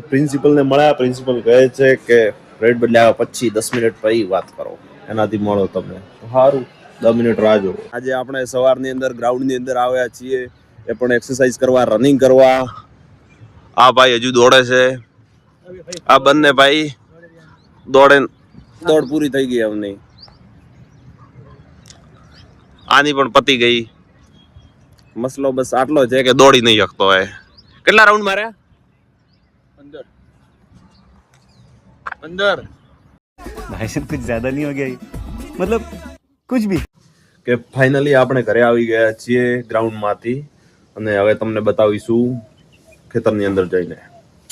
Principal ને મળ્યા. Principal કહે છે કે રેડ બદલ્યા પછી 10 મિનિટ પછી વાત કરો, એનાથી મળો તમે. સારું, 10 મિનિટ રાહ જો. આજે આપણે સવારની અંદર ગ્રાઉન્ડની અંદર આવ્યા છીએ, એ પણ એક્સરસાઇઝ કરવા, રનિંગ કરવા. આ ભાઈ હજુ દોડે છે. આ બંને ભાઈ દોડ પૂરી થઈ ગઈ એમની. આની પણ પતી ગઈ. મસલો બસ આટલો છે કે દોડી નહીં શકતો હોય. કેટલા રાઉન્ડ માર્યા? 15 भाई साहब कुछ ज्यादा नहीं हो गया ये? मतलब कुछ भी. કે ફાઇનલી આપણે ઘરે આવી ગયા છીએ ગ્રાઉન્ડમાંથી, અને હવે તમને બતાવીશું ખેતરની અંદર જઈને.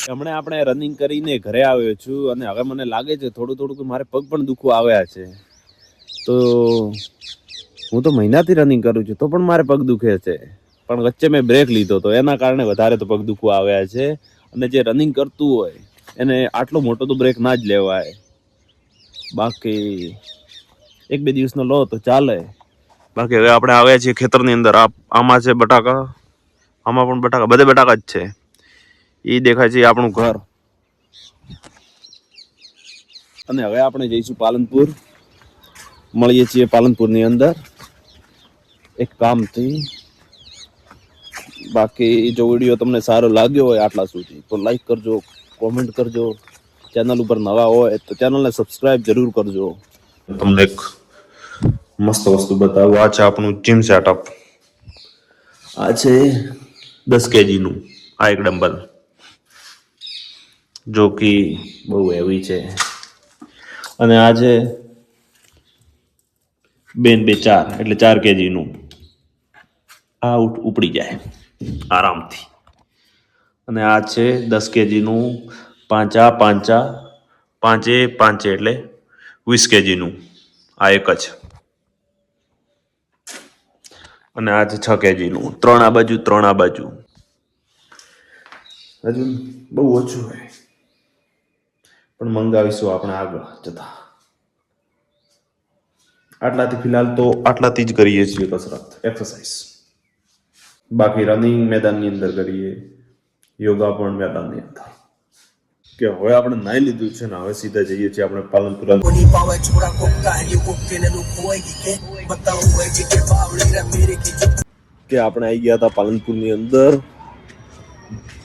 હમણાં આપણે રનિંગ કરીને ઘરે આવ્યો છું, અને હવે મને લાગે છે થોડું થોડું કે મારે પગ પણ દુખવા આવ્યા છે. તો હું તો મહિનાથી રનિંગ કરું છું તો પણ મારે પગ દુખે છે. પણ વચ્ચે મેં બ્રેક લીધો તો એના કારણે વધારે તો પગ દુખવા આવ્યા છે. અને જે રનિંગ કરતું હોય એને આટલો મોટો તો બ્રેક ના જ લેવાય. બાકી 1-2 દિવસનો લો તો ચાલે. બાકી હવે આપણે આવ્યા છીએ ખેતરની અંદર. આમાં છે બટાકા, આમાં પણ બટાકા, બધે બટાકા જ છે. એ દેખાય છે આપણું ઘર. અને હવે આપણે જઈશું પાલનપુર. મળીએ છીએ પાલનપુરની અંદર એક કામથી. બાકી જો વિડીયો તમને સારો લાગ્યો હોય આટલા સુધી તો લાઈક કરજો, કોમેન્ટ કરજો. ચેનલ ઉપર નવા હોય તો ચેનલને સબસ્ક્રાઇબ જરૂર કરજો. તમને એક મસ્ત વસ્તુ બતાવું. આ છે આપણું જીમ સેટઅપ. આ છે 10 kgનું આ એક ડમ્બલ, જો કે બહુ હેવી છે. અને આ છે 2 ને 2 4 એટલે 4 kgનું. આ ઉપડી જાય આરામથી. અને આ છે 10 kgનું 5 એટલે 20 kgનું. આ એક જ. અને આ છે 6 kgનું. 3 આ બાજુ, 3 આ બાજુ. હજુ બહુ ઓછું હોય પણ મંગાવીશું આપણે આગળ જતા. આટલાથી ફિલહાલ તો આટલાથી જ કરીએ છીએ કસરત, એક્સરસાઇઝ. બાકી રનિંગ મેદાનની અંદર કરીએ, યોગા પણ મેદાનની અંદર. કે હવે આપણે નાઈ લીધું છે ને હવે સીધા જઈએ છીએ આપણે પાલનપુર. કે આપણે આવી ગયા હતા પાલનપુરની અંદર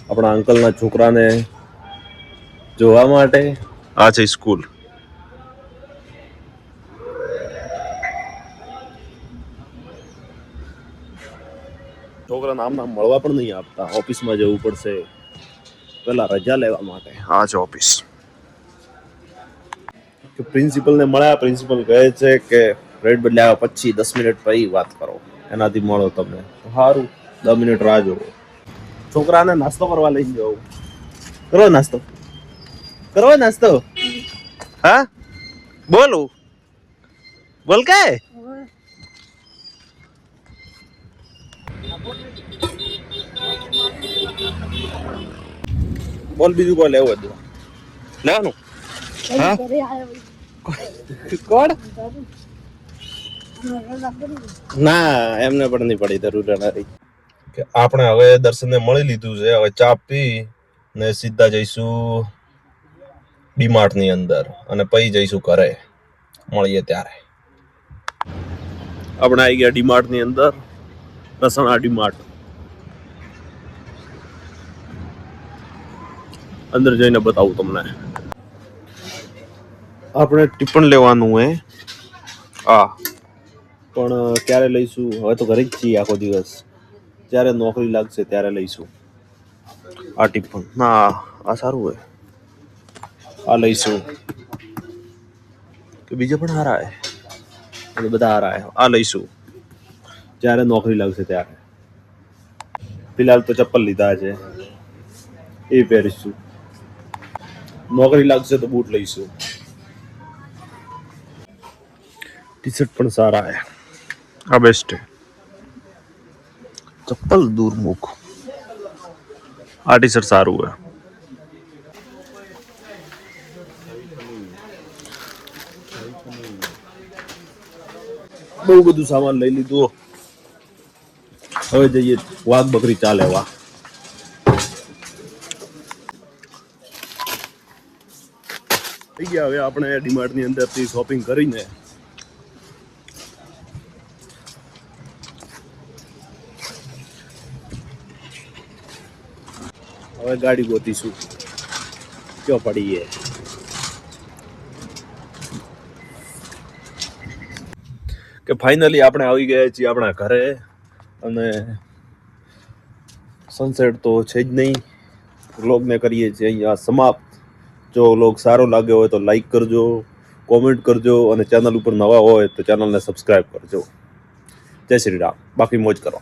આપણા અંકલના છોકરાને જોવા માટે. આ છે સ્કૂલ. છોકરાને આમ મળવા પણ નહીં આપતા, ઓફિસમાં જવું પડશે પેલા રજા લેવા માટે. આ છે ઓફિસ. પ્રિન્સિપલને મળ્યા. પ્રિન્સિપલ કહે છે કે રેડ બદલ્યા પછી 10 મિનિટ પછી વાત કરો, એનાથી મળો તમે. સારું, 10 મિનિટ રાહ જોવો. છોકરાને નાસ્તો કરવા લઈ જાઓ. કરો નાસ્તો, કરો નાસ્તો. હા બોલું બોલ કે બોલ. બીજું કોઈ લેવું હતું લેવાનું? હા કોણ? ના એમને પણ નહીં પડી જરૂર. કે આપણે હવે દર્શનને મળી લીધું છે. હવે ચા પી ને સીધા જઈશું ડીમાર્ટ ની અંદર, અને પછી જઈશું ઘરે. મળીએ ત્યારે. આપણે આવી ગયા ડીમાર્ટ ની અંદર, રસણા ડીમાર્ટ. અંદર જઈને બતાવું તમને. આપણે ટિફિન લેવાનું હે. પણ ક્યારે લઈશું? હવે તો ઘરે જ છીએ આખો દિવસ. જ્યારે નોકરી લાગશે ત્યારે લઈશું આ ટિફિન. ના આ સારું હોય, આ લઈશું. કે બીજા પણ સારા હે, બધા સારા હે. આ લઈશું જ્યારે નોકરી લાગશે ત્યારે. ફિલહાલ તો ચપ્પલ લીધા છે, એ પહેરીશું. નોકરી લાગશે તો બૂટ લઈશું. ટી શર્ટ પણ સારા હે. આ બેસ્ટ હે. ચપ્પલ દૂર મૂક. આ ટી શર્ટ સારું હે. બહુ બધું સામાન લઈ લીધું. હવે જઈએ વાઘ બકરી ચા લેવા. થઈ ગયા હવે આપણે ડીમાર્ટની અંદરથી શોપિંગ કરીને હવે ગાડી ગોતીશું ક્યાં પડી છે. કે ફાઇનલી આપણે આવી ગયા છીએ આપણા ઘરે અને સનસેટ તો છે જ નહીં. વ્લોગને કરીએ છીએ અહીંયા સમાપ્ત. જો વ્લોગ સારો લાગ્યો હોય તો લાઈક કરજો, કોમેન્ટ કરજો અને ચેનલ ઉપર નવા હોય તો ચેનલને સબસ્ક્રાઈબ કરજો. જય શ્રી રામ. બાકી મોજ કરો.